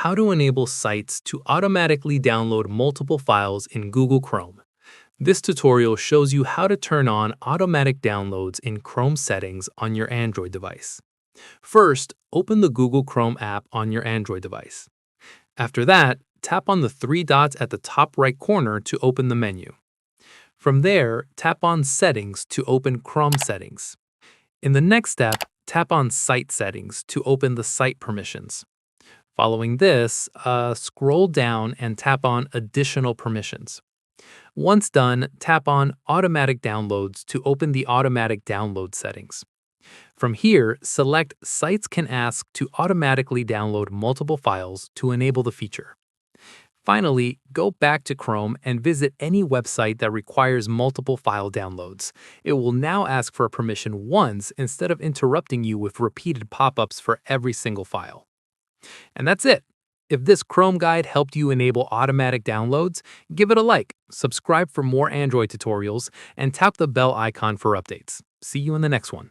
how to enable sites to automatically download multiple files in Google Chrome. This tutorial shows you how to turn on automatic downloads in Chrome settings on your Android device. First, open the Google Chrome app on your Android device. After that, tap on the three dots at the top right corner to open the menu. From there, tap on Settings to open Chrome Settings. In the next step, tap on Site Settings to open the site permissions. Following this, scroll down and tap on Additional Permissions. Once done, tap on Automatic Downloads to open the automatic download settings. From here, select Sites can ask to automatically download multiple files to enable the feature. Finally, go back to Chrome and visit any website that requires multiple file downloads. It will now ask for a permission once instead of interrupting you with repeated pop-ups for every single file. And that's it. If this Chrome guide helped you enable automatic downloads, give it a like, subscribe for more Android tutorials, and tap the bell icon for updates. See you in the next one.